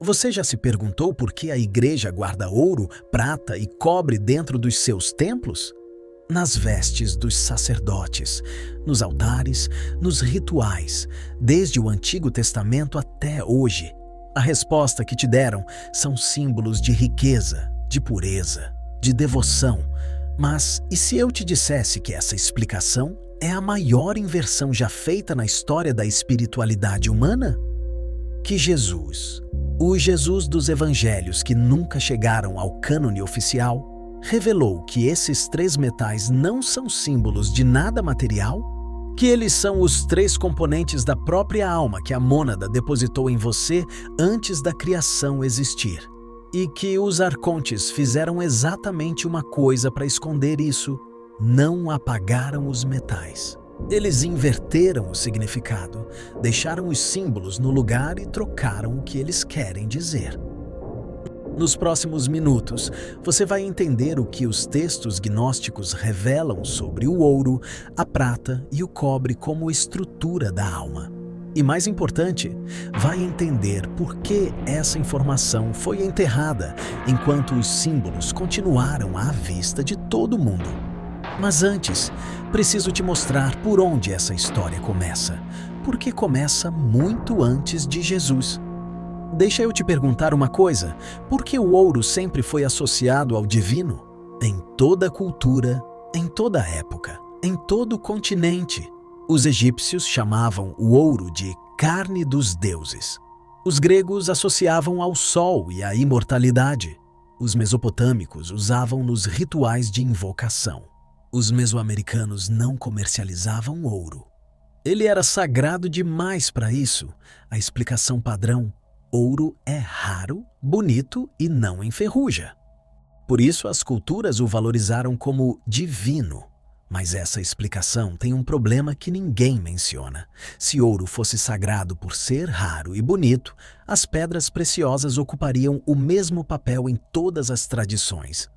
Você já se perguntou por que a igreja guarda ouro, prata e cobre dentro dos seus templos? Nas vestes dos sacerdotes, nos altares, nos rituais, desde o Antigo Testamento até hoje. A resposta que te deram são símbolos de riqueza, de pureza, de devoção. Mas e se eu te dissesse que essa explicação é a maior inversão já feita na história da espiritualidade humana? Que Jesus, o Jesus dos evangelhos que nunca chegaram ao cânone oficial, revelou que esses três metais não são símbolos de nada material? Que eles são os três componentes da própria alma que a mônada depositou em você antes da criação existir. E que os arcontes fizeram exatamente uma coisa para esconder isso: não apagaram os metais. Eles inverteram o significado, deixaram os símbolos no lugar e trocaram o que eles querem dizer. Nos próximos minutos, você vai entender o que os textos gnósticos revelam sobre o ouro, a prata e o cobre como estrutura da alma. E mais importante, vai entender por que essa informação foi enterrada enquanto os símbolos continuaram à vista de todo mundo. Mas antes, preciso te mostrar por onde essa história começa, porque começa muito antes de Jesus. Deixa eu te perguntar uma coisa: por que o ouro sempre foi associado ao divino? Em toda cultura, em toda época, em todo continente, os egípcios chamavam o ouro de carne dos deuses. Os gregos associavam ao sol e à imortalidade. Os mesopotâmicos usavam nos rituais de invocação. Os mesoamericanos não comercializavam ouro. Ele era sagrado demais para isso. A explicação padrão: ouro é raro, bonito e não enferruja. Por isso as culturas o valorizaram como divino. Mas essa explicação tem um problema que ninguém menciona. Se ouro fosse sagrado por ser raro e bonito, as pedras preciosas ocupariam o mesmo papel em todas as tradições.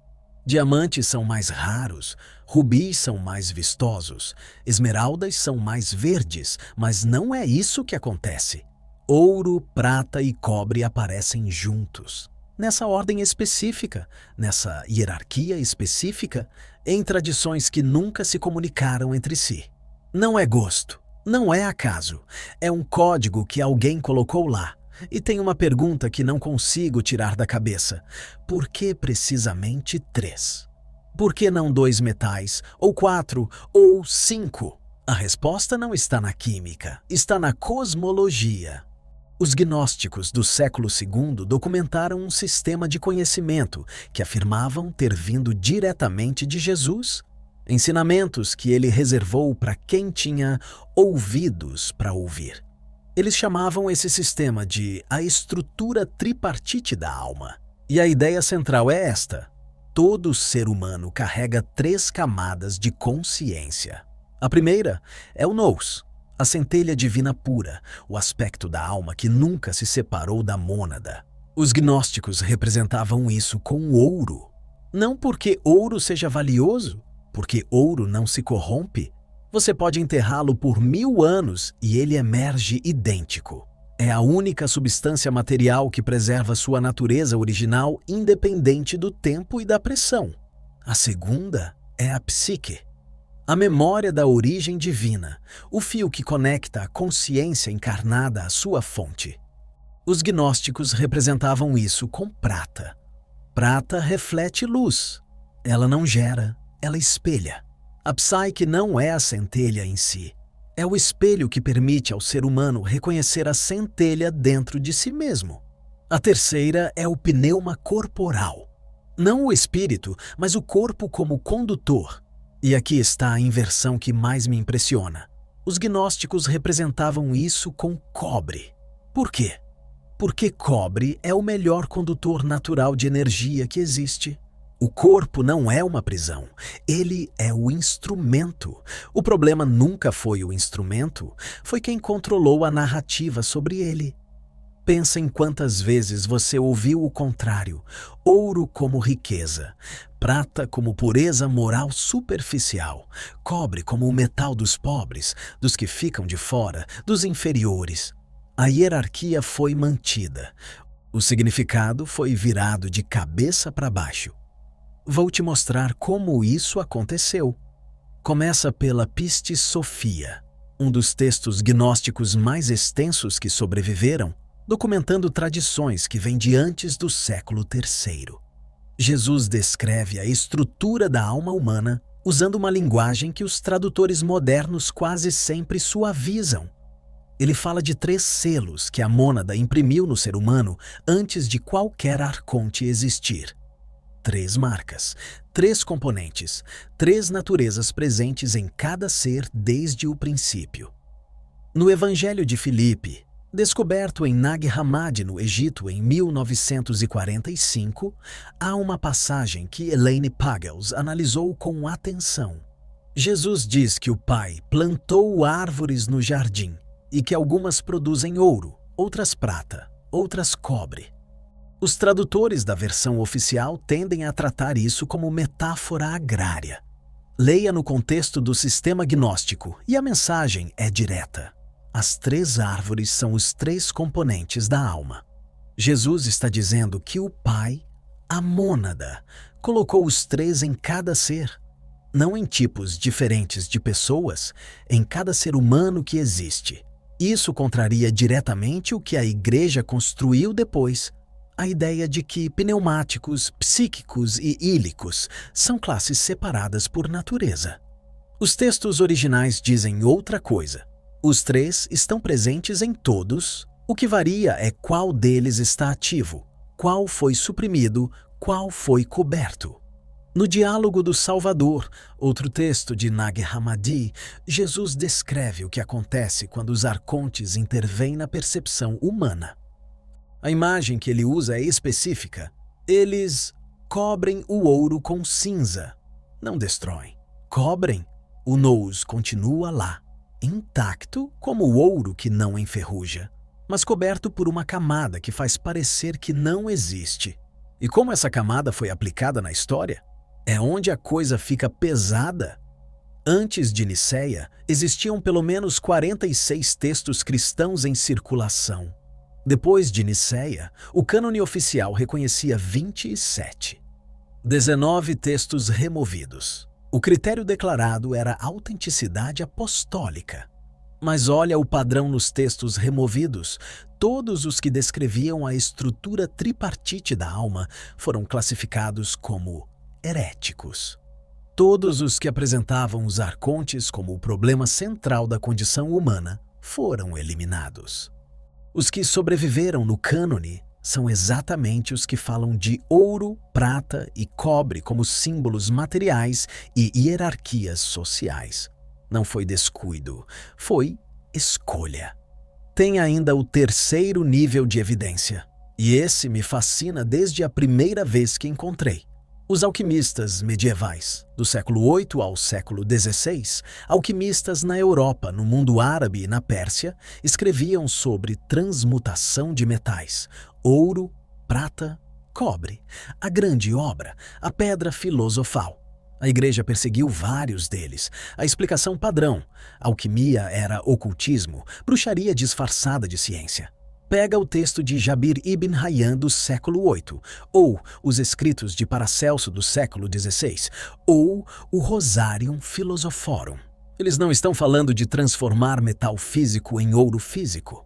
Diamantes são mais raros, rubis são mais vistosos, esmeraldas são mais verdes, mas não é isso que acontece. Ouro, prata e cobre aparecem juntos, nessa ordem específica, nessa hierarquia específica, em tradições que nunca se comunicaram entre si. Não é gosto, não é acaso, é um código que alguém colocou lá. E tem uma pergunta que não consigo tirar da cabeça: por que precisamente 3? Por que não 2 metais, ou 4, ou 5? A resposta não está na química, está na cosmologia. Os gnósticos do século II documentaram um sistema de conhecimento que afirmavam ter vindo diretamente de Jesus. Ensinamentos que ele reservou para quem tinha ouvidos para ouvir. Eles chamavam esse sistema de a estrutura tripartite da alma. E a ideia central é esta: todo ser humano carrega 3 camadas de consciência. A primeira é o nous, a centelha divina pura, o aspecto da alma que nunca se separou da mônada. Os gnósticos representavam isso com ouro. Não porque ouro seja valioso, porque ouro não se corrompe. Você pode enterrá-lo por 1000 anos e ele emerge idêntico. É a única substância material que preserva sua natureza original independente do tempo e da pressão. A segunda é a psique, a memória da origem divina, o fio que conecta a consciência encarnada à sua fonte. Os gnósticos representavam isso com prata. Prata reflete luz. Ela não gera, ela espelha. A psique não é a centelha em si. É o espelho que permite ao ser humano reconhecer a centelha dentro de si mesmo. A terceira é o pneuma corporal. Não o espírito, mas o corpo como condutor. E aqui está a inversão que mais me impressiona. Os gnósticos representavam isso com cobre. Por quê? Porque cobre é o melhor condutor natural de energia que existe. O corpo não é uma prisão, ele é o instrumento. O problema nunca foi o instrumento, foi quem controlou a narrativa sobre ele. Pensa em quantas vezes você ouviu o contrário: ouro como riqueza, prata como pureza moral superficial, cobre como o metal dos pobres, dos que ficam de fora, dos inferiores. A hierarquia foi mantida. O significado foi virado de cabeça para baixo. Vou te mostrar como isso aconteceu. Começa pela Pistis Sophia, um dos textos gnósticos mais extensos que sobreviveram, documentando tradições que vêm de antes do século III. Jesus descreve a estrutura da alma humana usando uma linguagem que os tradutores modernos quase sempre suavizam. Ele fala de 3 selos que a mônada imprimiu no ser humano antes de qualquer arconte existir. 3 marcas, 3 componentes, 3 naturezas presentes em cada ser desde o princípio. No Evangelho de Filipe, descoberto em Nag Hammadi, no Egito, em 1945, há uma passagem que Elaine Pagels analisou com atenção. Jesus diz que o Pai plantou árvores no jardim e que algumas produzem ouro, outras prata, outras cobre. Os tradutores da versão oficial tendem a tratar isso como metáfora agrária. Leia no contexto do sistema gnóstico e a mensagem é direta. As 3 árvores são os 3 componentes da alma. Jesus está dizendo que o Pai, a mônada, colocou os 3 em cada ser, não em tipos diferentes de pessoas, em cada ser humano que existe. Isso contraria diretamente o que a Igreja construiu depois, a ideia de que pneumáticos, psíquicos e ílicos são classes separadas por natureza. Os textos originais dizem outra coisa. Os 3 estão presentes em todos, o que varia é qual deles está ativo, qual foi suprimido, qual foi coberto. No Diálogo do Salvador, outro texto de Nag Hammadi, Jesus descreve o que acontece quando os arcontes intervêm na percepção humana. A imagem que ele usa é específica. Eles cobrem o ouro com cinza. Não destroem. Cobrem. O nous continua lá, intacto como o ouro que não enferruja, mas coberto por uma camada que faz parecer que não existe. E como essa camada foi aplicada na história? É onde a coisa fica pesada. Antes de Nicéia, existiam pelo menos 46 textos cristãos em circulação. Depois de Nicéia, o cânone oficial reconhecia 27. 19 textos removidos. O critério declarado era autenticidade apostólica. Mas olha o padrão nos textos removidos. Todos os que descreviam a estrutura tripartite da alma foram classificados como heréticos. Todos os que apresentavam os arcontes como o problema central da condição humana foram eliminados. Os que sobreviveram no cânone são exatamente os que falam de ouro, prata e cobre como símbolos materiais e hierarquias sociais. Não foi descuido, foi escolha. Tem ainda o 3º nível de evidência, e esse me fascina desde a primeira vez que encontrei. Os alquimistas medievais, do século VIII ao século XVI, alquimistas na Europa, no mundo árabe e na Pérsia, escreviam sobre transmutação de metais, ouro, prata, cobre, a grande obra, a pedra filosofal. A Igreja perseguiu vários deles. A explicação padrão: alquimia era ocultismo, bruxaria disfarçada de ciência. Pega o texto de Jabir ibn Hayyan do século VIII, ou os escritos de Paracelso do século XVI, ou o Rosarium Philosophorum. Eles não estão falando de transformar metal físico em ouro físico.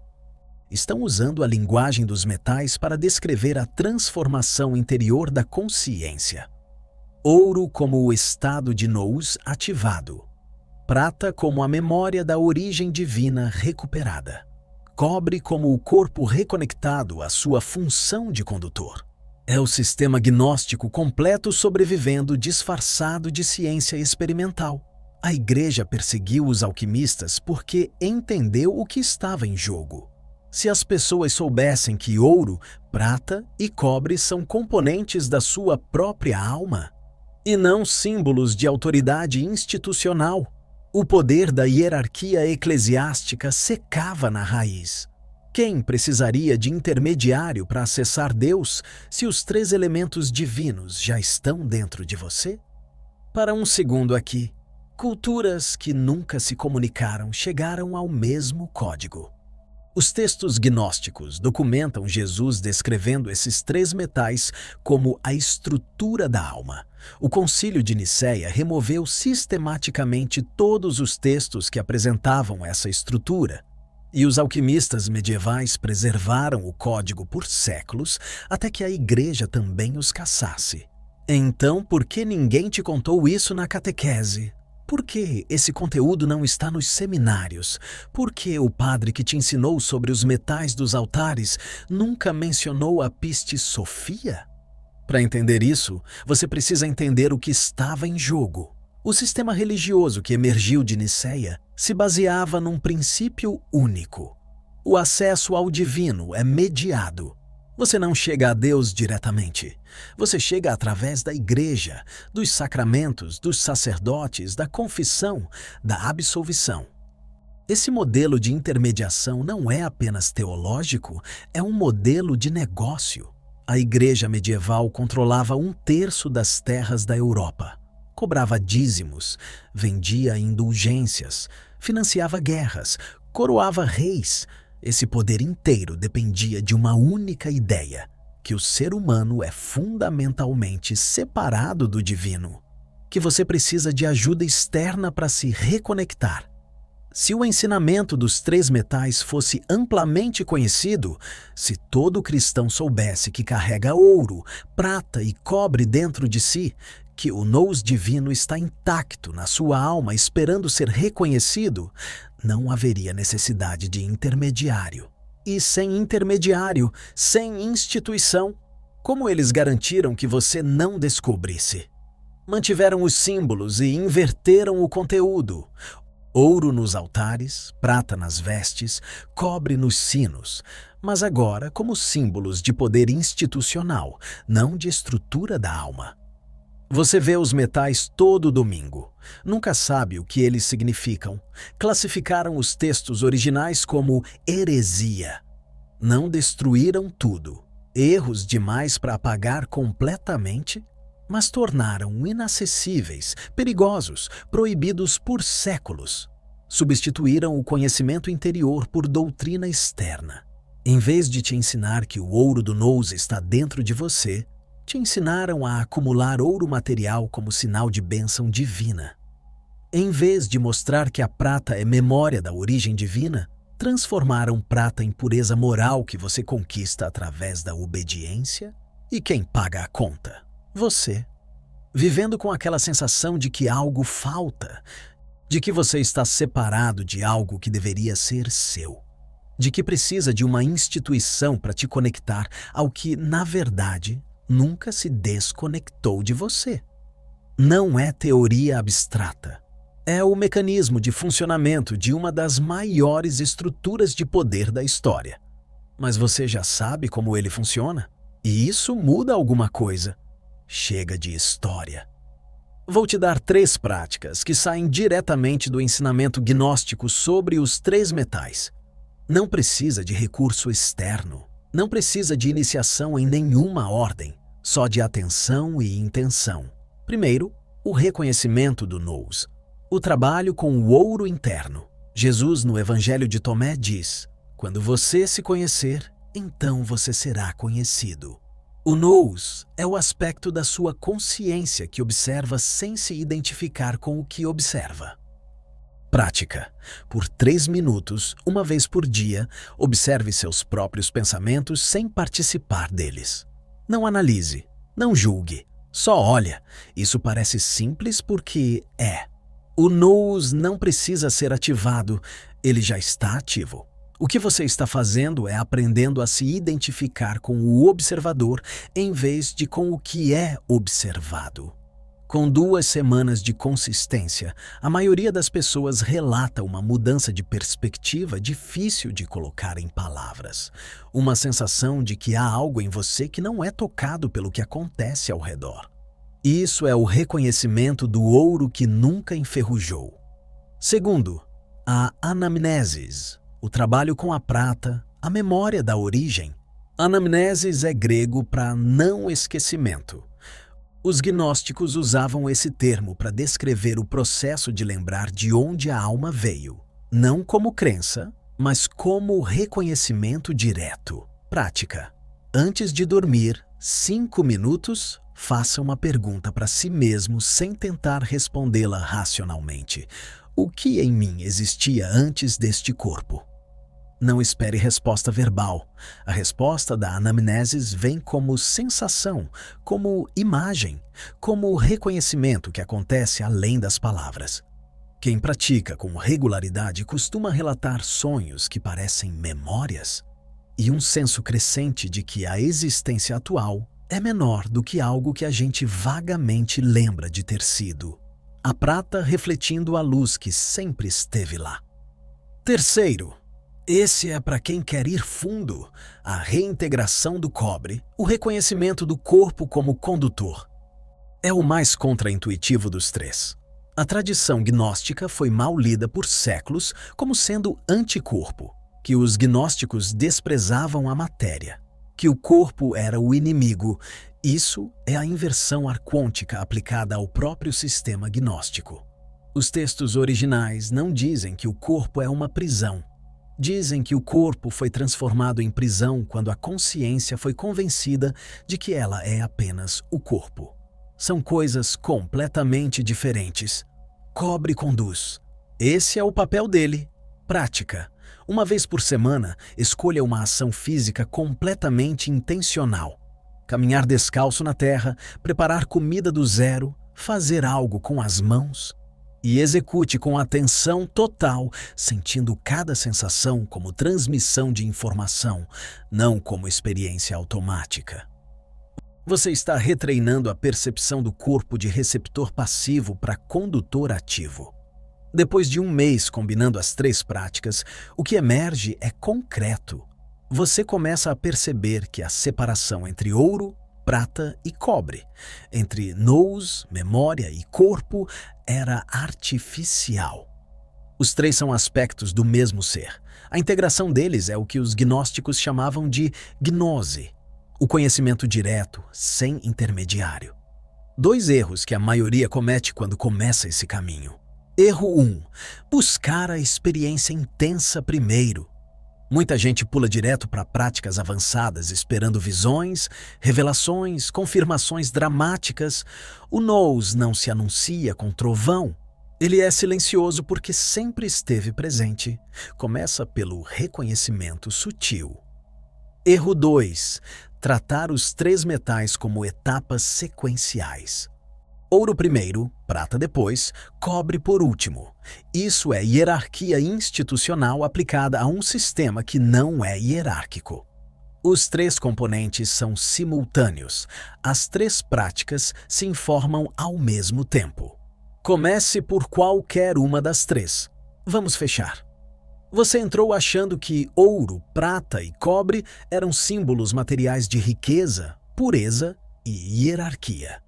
Estão usando a linguagem dos metais para descrever a transformação interior da consciência. Ouro como o estado de nous ativado. Prata como a memória da origem divina recuperada. Cobre como o corpo reconectado à sua função de condutor. É o sistema gnóstico completo sobrevivendo disfarçado de ciência experimental. A Igreja perseguiu os alquimistas porque entendeu o que estava em jogo. Se as pessoas soubessem que ouro, prata e cobre são componentes da sua própria alma, e não símbolos de autoridade institucional, o poder da hierarquia eclesiástica secava na raiz. Quem precisaria de intermediário para acessar Deus se os 3 elementos divinos já estão dentro de você? Para um segundo aqui, culturas que nunca se comunicaram chegaram ao mesmo código. Os textos gnósticos documentam Jesus descrevendo esses três metais como a estrutura da alma. O Concílio de Nicéia removeu sistematicamente todos os textos que apresentavam essa estrutura. E os alquimistas medievais preservaram o código por séculos até que a Igreja também os caçasse. Então, por que ninguém te contou isso na catequese? Por que esse conteúdo não está nos seminários? Por que o padre que te ensinou sobre os metais dos altares nunca mencionou a Pistis Sophia? Para entender isso, você precisa entender o que estava em jogo. O sistema religioso que emergiu de Nicéia se baseava num princípio único. O acesso ao divino é mediado. Você não chega a Deus diretamente. Você chega através da igreja, dos sacramentos, dos sacerdotes, da confissão, da absolvição. Esse modelo de intermediação não é apenas teológico, é um modelo de negócio. A igreja medieval controlava 1/3 das terras da Europa. Cobrava dízimos, vendia indulgências, financiava guerras, coroava reis. Esse poder inteiro dependia de uma única ideia, que o ser humano é fundamentalmente separado do divino, que você precisa de ajuda externa para se reconectar. Se o ensinamento dos três metais fosse amplamente conhecido, se todo cristão soubesse que carrega ouro, prata e cobre dentro de si, que o nous divino está intacto na sua alma esperando ser reconhecido, não haveria necessidade de intermediário. E sem intermediário, sem instituição, como eles garantiram que você não descobrisse? Mantiveram os símbolos e inverteram o conteúdo. Ouro nos altares, prata nas vestes, cobre nos sinos, mas agora como símbolos de poder institucional, não de estrutura da alma. Você vê os metais todo domingo. Nunca sabe o que eles significam. Classificaram os textos originais como heresia. Não destruíram tudo. Erros demais para apagar completamente, mas tornaram inacessíveis, perigosos, proibidos por séculos. Substituíram o conhecimento interior por doutrina externa. Em vez de te ensinar que o ouro do nous está dentro de você, te ensinaram a acumular ouro material como sinal de bênção divina. Em vez de mostrar que a prata é memória da origem divina, transformaram prata em pureza moral que você conquista através da obediência. E quem paga a conta? Você. Vivendo com aquela sensação de que algo falta, de que você está separado de algo que deveria ser seu, de que precisa de uma instituição para te conectar ao que, na verdade, nunca se desconectou de você. Não é teoria abstrata. É o mecanismo de funcionamento de uma das maiores estruturas de poder da história. Mas você já sabe como ele funciona? E isso muda alguma coisa. Chega de história. Vou te dar 3 práticas que saem diretamente do ensinamento gnóstico sobre os 3 metais. Não precisa de recurso externo. Não precisa de iniciação em nenhuma ordem, só de atenção e intenção. Primeiro, o reconhecimento do nous. O trabalho com o ouro interno. Jesus, no Evangelho de Tomé, diz: quando você se conhecer, então você será conhecido. O nous é o aspecto da sua consciência que observa sem se identificar com o que observa. Prática. Por 3 minutos, uma vez por dia, observe seus próprios pensamentos sem participar deles. Não analise, não julgue, só olha. Isso parece simples porque é. O nous não precisa ser ativado, ele já está ativo. O que você está fazendo é aprendendo a se identificar com o observador em vez de com o que é observado. Com 2 semanas de consistência, a maioria das pessoas relata uma mudança de perspectiva difícil de colocar em palavras. Uma sensação de que há algo em você que não é tocado pelo que acontece ao redor. Isso é o reconhecimento do ouro que nunca enferrujou. Segundo, a anamnesis, o trabalho com a prata, a memória da origem. Anamnesis é grego para não esquecimento. Os gnósticos usavam esse termo para descrever o processo de lembrar de onde a alma veio, não como crença, mas como reconhecimento direto. Prática. Antes de dormir, 5 minutos, faça uma pergunta para si mesmo sem tentar respondê-la racionalmente. O que em mim existia antes deste corpo? Não espere resposta verbal. A resposta da anamnesis vem como sensação, como imagem, como reconhecimento que acontece além das palavras. Quem pratica com regularidade costuma relatar sonhos que parecem memórias e um senso crescente de que a existência atual é menor do que algo que a gente vagamente lembra de ter sido. A prata refletindo a luz que sempre esteve lá. Terceiro, esse é para quem quer ir fundo, a reintegração do cobre, o reconhecimento do corpo como condutor. É o mais contraintuitivo dos três. A tradição gnóstica foi mal lida por séculos como sendo anticorpo, que os gnósticos desprezavam a matéria, que o corpo era o inimigo. Isso é a inversão arquôntica aplicada ao próprio sistema gnóstico. Os textos originais não dizem que o corpo é uma prisão. Dizem que o corpo foi transformado em prisão quando a consciência foi convencida de que ela é apenas o corpo. São coisas completamente diferentes. Cobre conduz. Esse é o papel dele. Prática. Uma vez por semana, escolha uma ação física completamente intencional. Caminhar descalço na terra, preparar comida do zero, fazer algo com as mãos. E execute com atenção total, sentindo cada sensação como transmissão de informação, não como experiência automática. Você está retreinando a percepção do corpo de receptor passivo para condutor ativo. Depois de um mês combinando as três práticas, o que emerge é concreto. Você começa a perceber que a separação entre ouro, prata e cobre, entre nous, memória e corpo, era artificial. Os três são aspectos do mesmo ser. A integração deles é o que os gnósticos chamavam de gnose, o conhecimento direto, sem intermediário. 2 erros que a maioria comete quando começa esse caminho. Erro 1. Buscar a experiência intensa primeiro. Muita gente pula direto para práticas avançadas esperando visões, revelações, confirmações dramáticas. O nous não se anuncia com trovão. Ele é silencioso porque sempre esteve presente. Começa pelo reconhecimento sutil. Erro 2. Tratar os 3 metais como etapas sequenciais. Ouro primeiro, prata depois, cobre por último. Isso é hierarquia institucional aplicada a um sistema que não é hierárquico. Os 3 componentes são simultâneos. As 3 práticas se informam ao mesmo tempo. Comece por qualquer uma das 3. Vamos fechar. Você entrou achando que ouro, prata e cobre eram símbolos materiais de riqueza, pureza e hierarquia.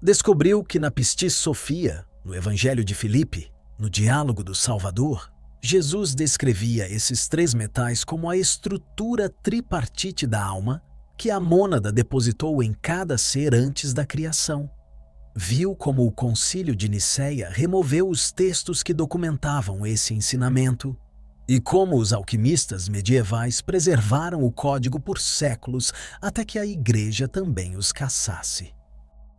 Descobriu que na Pistis Sophia, no Evangelho de Filipe, no Diálogo do Salvador, Jesus descrevia esses 3 metais como a estrutura tripartite da alma que a mônada depositou em cada ser antes da criação. Viu como o Concílio de Nicéia removeu os textos que documentavam esse ensinamento e como os alquimistas medievais preservaram o código por séculos até que a Igreja também os caçasse.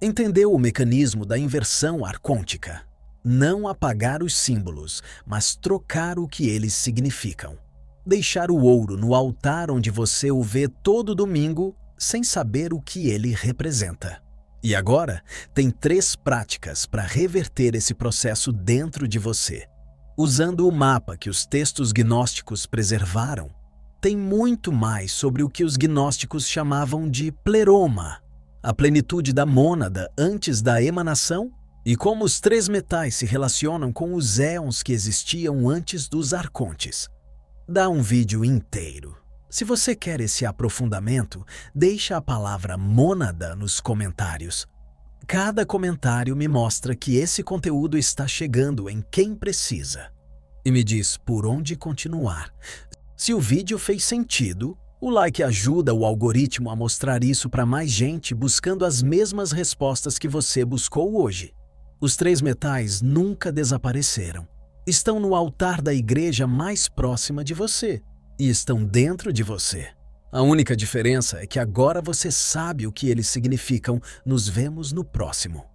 Entendeu o mecanismo da inversão arquôntica? Não apagar os símbolos, mas trocar o que eles significam. Deixar o ouro no altar onde você o vê todo domingo sem saber o que ele representa. E agora, tem 3 práticas para reverter esse processo dentro de você. Usando o mapa que os textos gnósticos preservaram, tem muito mais sobre o que os gnósticos chamavam de pleroma, a plenitude da mônada antes da emanação, e como os 3 metais se relacionam com os éons que existiam antes dos arcontes. Dá um vídeo inteiro. Se você quer esse aprofundamento, deixa a palavra mônada nos comentários. Cada comentário me mostra que esse conteúdo está chegando em quem precisa. E me diz por onde continuar. Se o vídeo fez sentido, o like ajuda o algoritmo a mostrar isso para mais gente buscando as mesmas respostas que você buscou hoje. Os 3 metais nunca desapareceram. estão no altar da igreja mais próxima de você e estão dentro de você. A única diferença é que agora você sabe o que eles significam. Nos vemos no próximo.